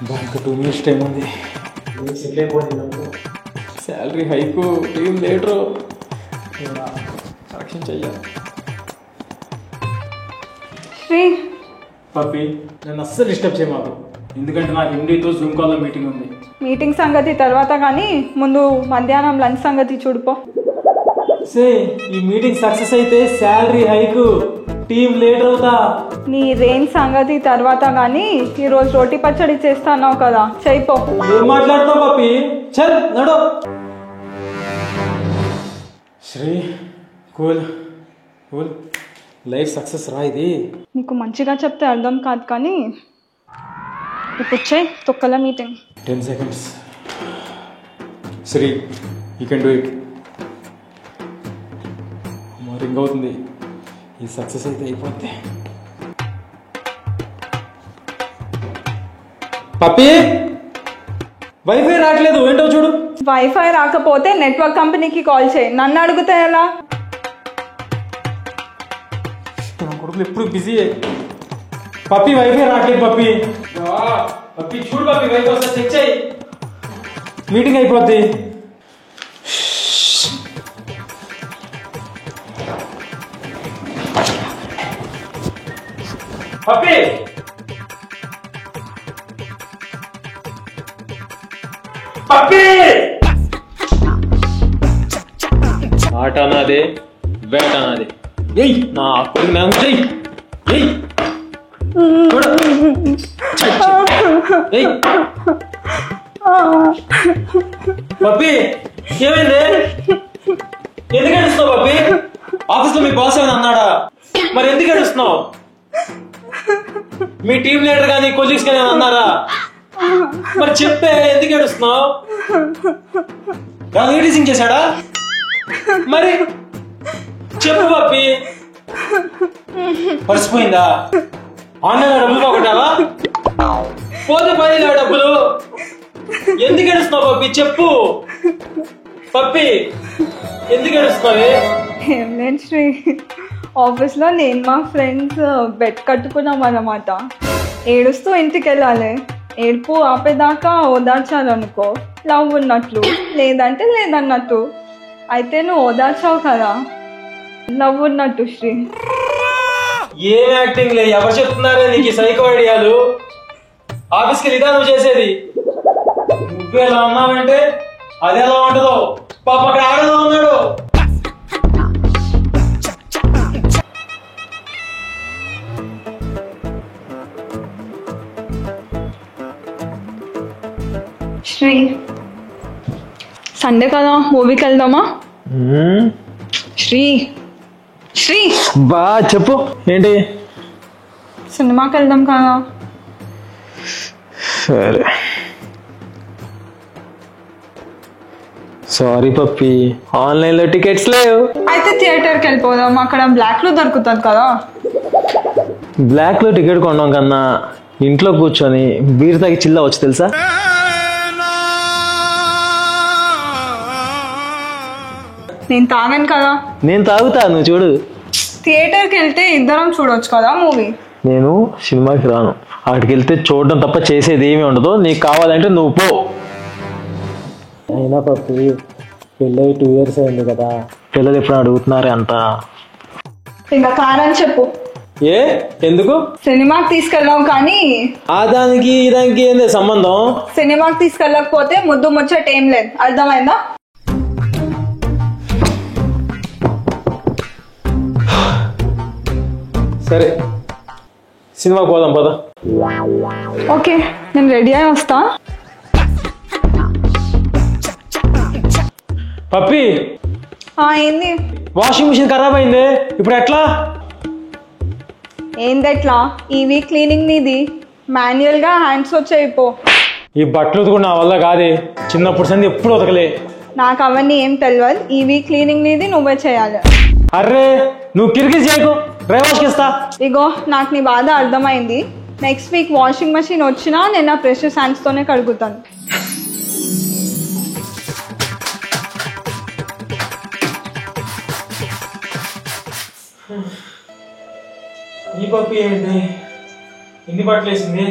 ఇంకా 2 minutes time ఉంది. Settle అయిపోయింది. Salary haiku team leader correction చెయ్యాలి. పప్పి నేను అస్సలు డిస్టర్బ్ చేయమాకు, ఎందుకంటే నాకు ఎండీతో జూమ్ కాల్లో మీటింగ్ ఉంది. మీటింగ్ సంగతి తర్వాత కానీ ముందు మధ్యాహ్నం లంచ్ సంగతి చూడుపో. సే ఈ మీటింగ్ సక్సెస్ అయితే శాలరీ హైకు టీం లీడర్ అవుతా. నీ రేంజ్ సంగతి తర్వాత కానీ ఈరోజు రోటీ పచ్చడి చేస్తాన్నావు కదా, చేయిపో. ఏం మాట్లాడుతావు పప్పి, చల్ నడు. Sri cool cool, life success రా ఇది. నీకు మంచిగా చెప్తే అర్థం కాదు కానీ ఇప్పుడు చేయి తొక్కల meeting. 10 seconds. Sri you can do it. Ring అవుతుంది, ఈ సక్సెస్ అయితే అయిపోద్ది. పప్పి వైఫై రావట్లేదు, ఏంటో చూడు. వైఫై రాకపోతే నెట్వర్క్ కంపెనీకి కాల్ చేయి, నన్ను అడిగితే ఎలా? కొడుకులు ఎప్పుడు బిజీ. పప్పి వైఫై రావట్లేదు పప్పి. పప్పి చూడు పప్పి, వైఫై వస్తే చెక్ చేయి, మీటింగ్ అయిపోద్ది. పప్పి పప్పి ఆట అన్నది వేట అన్నది. ఏయ్ నా కొడుకు మేము చెయ్యి. ఏయ్ పప్పి ఏమైంది, ఎందుకు ఏడుస్తున్నావు పప్పి? ఆఫీస్ లో మీ బాస్ ఏమైనా అన్నాడా? మరి ఎందుకు ఏడుస్తున్నావు? మీ టీం లీడర్ కానీ కొలీగ్స్ కానీ అన్నారా? మరి చెప్పే, ఎందుకు ఏడుస్తున్నావు? రీడింగ్ చేశాడా? మరి చెప్పు పప్పి. పరిచిపోయిందా? ఆన్లైన్ డబ్బులు పోగొట్టావా? పోతే పని డబ్బులు. ఎందుకు ఏడుస్తున్నావు పప్పి, చెప్పు పప్పి, ఎందుకు ఏడుస్తున్నావే? ఏం లేదు శ్రీ, ఆఫీస్లో నేను మా ఫ్రెండ్స్ బెట్ కట్టుకున్నాం అన్నమాట. ఏడుస్తూ ఇంటికి వెళ్ళాలి, ఏడుపు ఆపేదాకా ఓదార్చాలనుకో, లవ్ ఉన్నట్లు, లేదంటే లేదన్నట్టు. అయితే నువ్వు ఓదార్చావు కదా, లవ్ ఉన్నట్టు శ్రీ. ఏం యాక్టింగ్ లే, ఎవరు చెప్తున్నారే నీకు ఈ సైకో ఐడియాలు? ఆఫీస్కి వెళ్ళిదా నువ్వు చేసేది? నువ్వు ఎలా ఉన్నావంటే అది ఎలా ఉంటుందో. పాప అక్కడ ఆడలో ఉన్నాడు. శ్రీ సండే కదా, మూవీకి వెళ్దామా? శ్రీ శ్రీ బా చెప్పు, ఏంటి? సినిమాకి వెళ్దాం కదా. సరే సారీ పప్పి, ఆన్లైన్లో టికెట్స్ లేవు. అయితే థియేటర్కి వెళ్ళిపోదాం, అక్కడ బ్లాక్లో దొరుకుతుంది కదా. బ్లాక్లో టికెట్ కొనడం కన్నా ఇంట్లో కూర్చొని బీర్ తాగి చిల్లా వచ్చి తెలుసా? నేను తాగాను కదా. నేను తాగుతా, నువ్వు చూడు. థియేటర్కి వెళ్తే ఇద్దరం చూడొచ్చు కదా మూవీ. నేను సినిమాకి రాను, అక్కడికి వెళ్తే చూడడం తప్ప చేసేది ఏమి ఉండదు. నీకు కావాలంటే నువ్వు పో. అయినా పప్పి పెళ్ళి 2 years అయింది కదా, పిల్లలు ఎప్పుడు అడుగుతున్నారే అంత. ఇంకా కారని చెప్పు. ఏ ఎందుకు? సినిమాకి తీసుకెళ్ళావు కానీ ఆ దానికి ఏంది సంబంధం? సినిమాకి తీసుకెళ్ళకపోతే ముద్దు ముచ్చట ఏం లేదు, అర్థమైందా? సరే సినిమాకి పోదాం పద. ఓకే నేను రెడీ అయి వస్తా. పప్పి ఏంది? వాషింగ్ మిషన్ ఖరాబ్ అయింది, ఇప్పుడు ఎట్లా? ఏంది ఎట్లా? ఈ వీక్ క్లీనింగ్ నీది, మాన్యువల్గా హ్యాండ్స్ వచ్చేయిపో. ఈ బట్టలు ఉతుకు నా వల్ల కాదే, చిన్నప్పుడు సంది ఎప్పుడు ఉతకలే. నాకు అవన్నీ ఏం తెలియదు, ఈ వీక్ క్లీనింగ్ నీది, నువ్వే చేయాలి. అర్రే నువ్వు కిరికిరి చేయకు, డ్రైవర్స్కి ఇస్తా. ఇగో నాకు నీ బాధ అర్థమైంది. నెక్స్ట్ వీక్ వాషింగ్ మెషిన్ వచ్చినా నేను నా ప్రెషర్ హ్యాండ్స్తోనే కడుగుతాను. ఈ పప్పి ఏంటి ఇన్ని బట్టలు వేసింది?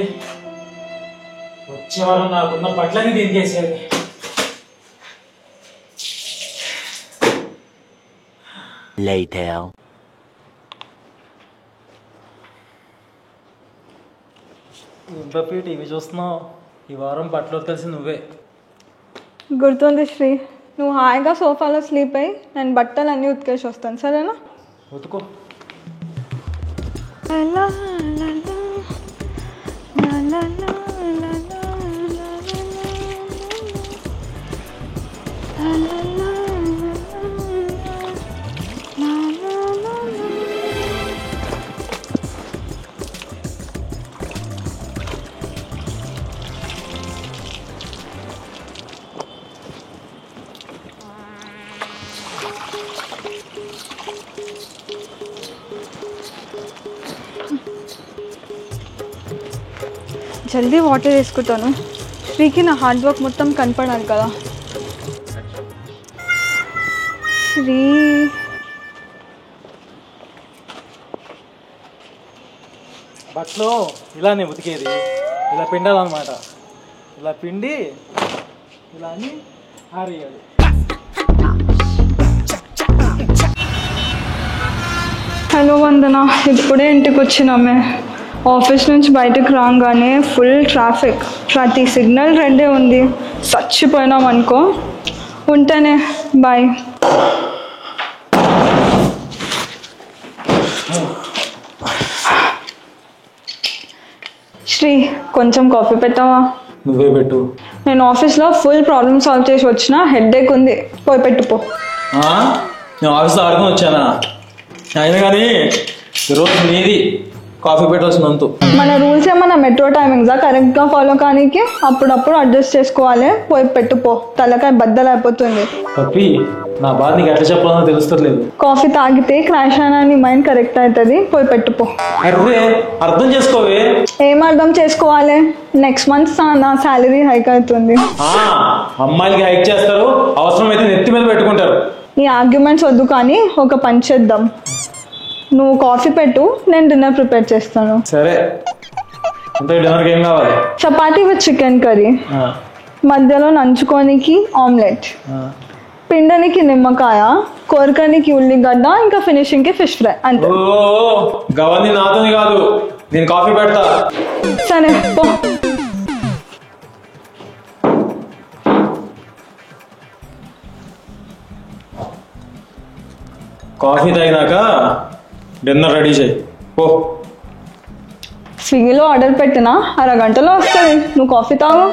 వచ్చేవారు నాకున్న బట్టలని దీనికేసేది. ఇంట్లో టీవీ చూస్తున్నావు, ఈ వారం బట్టలు కలిసి నువ్వే. గుర్తుంది శ్రీ, నువ్వు హాయిగా సోఫాలో స్లీప్ అయ్యి నేను బట్టలు అన్నీ ఉతికేసి వస్తాను, సరేనా? ఉతుకో. జల్దీ వాటర్ వేసుకుంటాను. శ్రీకి నా హార్డ్ వర్క్ మొత్తం కనపడాలి కదా. శ్రీ బట్టలు ఇలానే ఉతికేది, ఇలా పిండాలన్నమాట. ఇలా పిండి ఇలా అని ఆరేయాలి. హలో వందన, ఇప్పుడే ఇంటికి వచ్చినామే. ఆఫీస్ నుంచి బయటకు రాగానే ఫుల్ ట్రాఫిక్, ప్రతి సిగ్నల్ రెడ్డే ఉంది. చచ్చిపోయినాం అనుకో. ఉంటానే, బాయ్. శ్రీ, కొంచెం కాఫీ పెట్టావా? నువ్వే పెట్టు. నేను ఆఫీస్లో ఫుల్ ప్రాబ్లమ్ సాల్వ్ చేసి వచ్చిన, హెడ్ఏక్ ఉంది, పోయి పెట్టుపో. నేను ఆఫీస్లో ఆడుకుని వచ్చానా? అయినా కానీ ఈరోజు నీది కాఫీ పెట్టాల్సిన వంతు. మన రూల్స్ ఏమన్నా మెట్రో టైమింగ్సా కరెక్ట్గా ఫాలో కానీకి? అప్పుడప్పుడు అడ్జస్ట్ చేసుకోవాలి, పోయి పెట్టుపో. తలకాయ బద్దలు అయిపోతుంది. పప్పి, నా బాధ నీకు ఎట్లా చెప్పాలో తెలుస్తలేదు. కాఫీ తాగితే క్రాష్ అయినా నీ మైండ్ కరెక్ట్ అవుతుంది, పోయి పెట్టుపో. అరే అర్థం చేసుకోవే. ఏం అర్థం చేసుకోవాలి? నెక్స్ట్ మంత్ నా శాలరీ హైక్ అవుతుంది. అమ్మాయిలకి హైక్ చేస్తారు, అవసరమైతే నెత్తి మీద పెట్టుకుంటారు. ఈ ఆర్గ్యుమెంట్స్ వద్దు, కానీ ఒక పని చేద్దాం. నువ్వు కాఫీ పెట్టు, నేను డిన్నర్ ప్రిపేర్ చేస్తాను. సరే. డిన్నర్కి ఏం కావాలి? చపాతీ విత్ చికెన్ కర్రీ, మధ్యలో నంచుకోనికి ఆమ్లెట్, పిండనికి నిమ్మకాయ, కోరకనికి ఉల్లిగడ్డ, ఇంకా ఫినిషింగ్ కి ఫిష్ ఫ్రై. అంతే. గవన్నీ నాతోని కాదు, నేను కాఫీ పెడతా. సరే పో. కాఫీ తాగినాక డిన్నర్ రెడీ చేయి, పో. స్విగ్గీలో ఆర్డర్ పెట్టినా అరగంటలో వస్తుంది, నువ్వు కాఫీ తాగు.